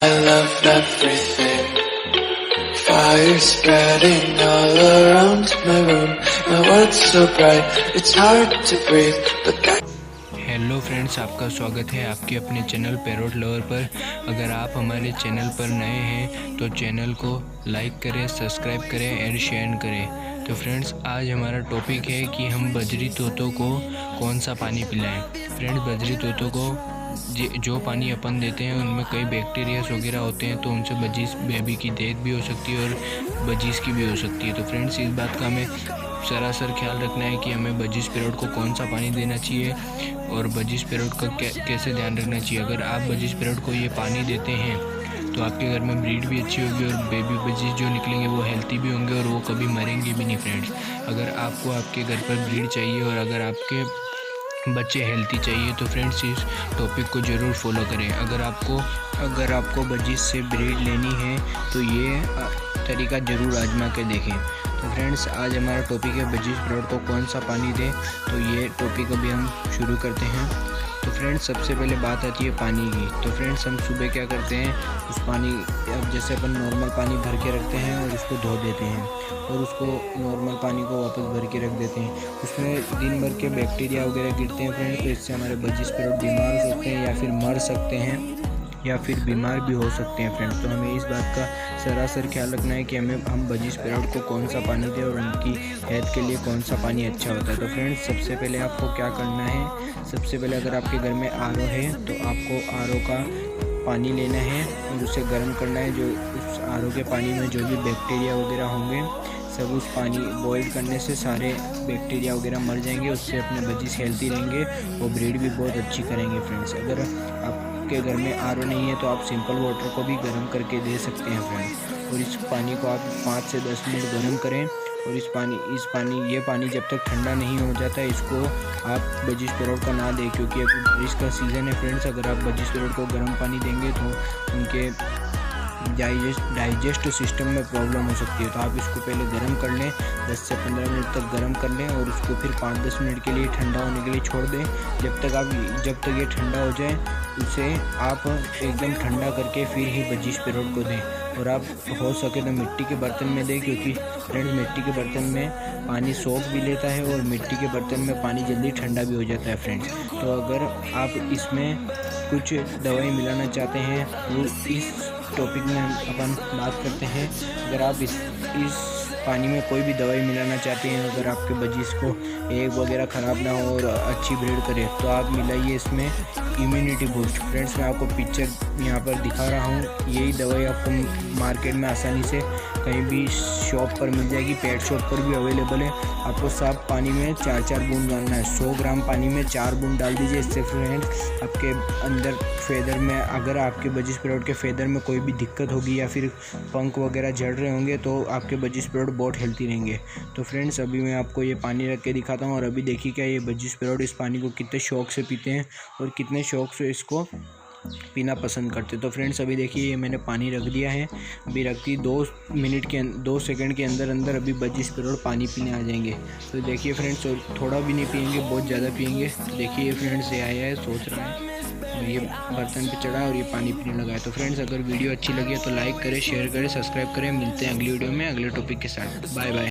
I love everything. Fire spreading all around my room. My world's so bright, it's hard to breathe. But hello friends, आपका स्वागत है आपके अपने channel parrot lover पर। अगर आप हमारे चैनल पर नए हैं तो चैनल को लाइक करें, सब्सक्राइब करें एंड शेयर करें। तो फ्रेंड्स, आज हमारा टॉपिक है कि हम बजरी तोतों को कौन सा पानी पिलाएं। फ्रेंड्स, बजरी तोतों को जो पानी अपन देते हैं उनमें कई बैक्टीरियाज वगैरह होते हैं, तो उनसे बजीज बेबी की डेथ भी हो सकती है और बजीज की भी हो सकती है। तो फ्रेंड्स, इस बात का हमें सरासर ख्याल रखना है कि हमें बजीज पैरोट को कौन सा पानी देना चाहिए और बजीज पैरोट का कैसे ध्यान रखना चाहिए। अगर आप बजीज पैरोट को ये पानी देते हैं तो आपके घर में ब्रीड भी अच्छी होगी और बेबी बजीज जो निकलेंगे वो हेल्थी भी होंगे और वो कभी मरेंगे भी नहीं। फ्रेंड्स, अगर आपको आपके घर पर ब्रीड चाहिए और अगर आपके बच्चे हेल्थी चाहिए तो फ्रेंड्स इस टॉपिक को ज़रूर फॉलो करें। अगर आपको बजीज से ब्रीड लेनी है तो ये तरीका ज़रूर आजमा के देखें। तो फ्रेंड्स, आज हमारा टॉपिक है बजीज पैरोट को कौन सा पानी दें। तो ये टॉपिक अभी हम शुरू करते हैं। तो फ्रेंड्स, सबसे पहले बात आती है पानी की। तो फ्रेंड्स, हम सुबह क्या करते हैं, उस पानी अब जैसे अपन नॉर्मल पानी भर के रखते हैं और उसको धो देते हैं और उसको नॉर्मल पानी को वापस भर के रख देते हैं। उसमें दिन भर के बैक्टीरिया वगैरह गिरते हैं फ्रेंड्स, तो इससे हमारे बजीज पैरोट बीमार हो सकते हैं या फिर मर सकते हैं या फिर बीमार भी हो सकते हैं फ्रेंड्स। तो हमें इस बात का सरासर ख्याल रखना है कि हम बजीज पैरोट को कौन सा पानी दें और उनकी हेल्थ के लिए कौन सा पानी अच्छा होता है। तो फ्रेंड्स, सबसे पहले आपको क्या करना है, सबसे पहले अगर आपके घर में आरओ है तो आपको आरओ का पानी लेना है और उसे गर्म करना है। जो उस आरओ के पानी में जो भी बैक्टीरिया वगैरह होंगे सब उस पानी बॉईल करने से सारे बैक्टीरिया वगैरह मर जाएंगे, उससे अपने बजीज हेल्थी रहेंगे और ब्रीड भी बहुत अच्छी करेंगे। फ्रेंड्स, अगर आपके घर में आरओ नहीं है तो आप सिंपल वाटर को भी गर्म करके दे सकते हैं फ्रेंड्स। और इस पानी को आप 5 से 10 मिनट गर्म करें और ये पानी जब तक ठंडा नहीं हो जाता है इसको आप बजीज पैरोट का ना दें, क्योंकि अभी बारिश का सीज़न है फ्रेंड्स। अगर आप बजीज पैरोट को गर्म पानी देंगे तो उनके डाइजेस्ट सिस्टम में प्रॉब्लम हो सकती है। तो आप इसको पहले गर्म कर लें, 10 से 15 मिनट तक गर्म कर लें और उसको फिर 5-10 मिनट के लिए ठंडा होने के लिए छोड़ दें। जब तक ये ठंडा हो जाए उसे आप एकदम ठंडा करके फिर ही बजीज पैरोट को दें। और आप हो सके तो मिट्टी के बर्तन में दें, क्योंकि फ्रेंड्स मिट्टी के बर्तन में पानी सोख भी लेता है और मिट्टी के बर्तन में पानी जल्दी ठंडा भी हो जाता है फ्रेंड्स। तो अगर आप इसमें कुछ दवाई मिलाना चाहते हैं तो इस टॉपिक में अपन बात करते हैं। अगर आप इस पानी में कोई भी दवाई मिलाना चाहते हैं, अगर आपके बजीज को एग वगैरह ख़राब ना हो और अच्छी ब्रीड करे तो आप मिलाइए इसमें इम्यूनिटी बूस्ट। फ्रेंड्स, मैं आपको पिक्चर यहाँ पर दिखा रहा हूँ। यही दवाई आपको मार्केट में आसानी से कहीं भी शॉप पर मिल जाएगी, पेट शॉप पर भी अवेलेबल है। आपको साफ पानी में 4-4 बूंद डालना है। 100 ग्राम पानी में 4 बूंद डाल दीजिए। इससे फ्रेंड्स आपके अंदर फेदर में, अगर आपके बजीज पैरोट के फेदर में कोई भी दिक्कत होगी या फिर पंख वगैरह झड़ रहे होंगे तो आपके बजीज पैरोट बहुत हेल्थी रहेंगे। तो फ्रेंड्स, अभी मैं आपको ये पानी रख के दिखाता हूँ और अभी देखिए क्या ये बजीज पैरोट इस पानी को कितने शौक से पीते हैं और कितने शौक से इसको पीना पसंद करते। तो फ्रेंड्स, अभी देखिए ये मैंने पानी रख दिया है। अभी रखती 2 सेकंड के अंदर अभी बजीज पैरोट पानी पीने आ जाएंगे। तो देखिए फ्रेंड्स, और थोड़ा भी नहीं पियेंगे, बहुत ज़्यादा पियेंगे। तो देखिए फ्रेंड्स, ये आया है, सोच रहा है और ये बर्तन पे चढ़ा और ये पानी पीने लगा है। तो फ्रेंड्स, अगर वीडियो अच्छी लगी है तो लाइक करें, शेयर करें, सब्सक्राइब करें। मिलते हैं अगली वीडियो में अगले टॉपिक के साथ। Bye bye.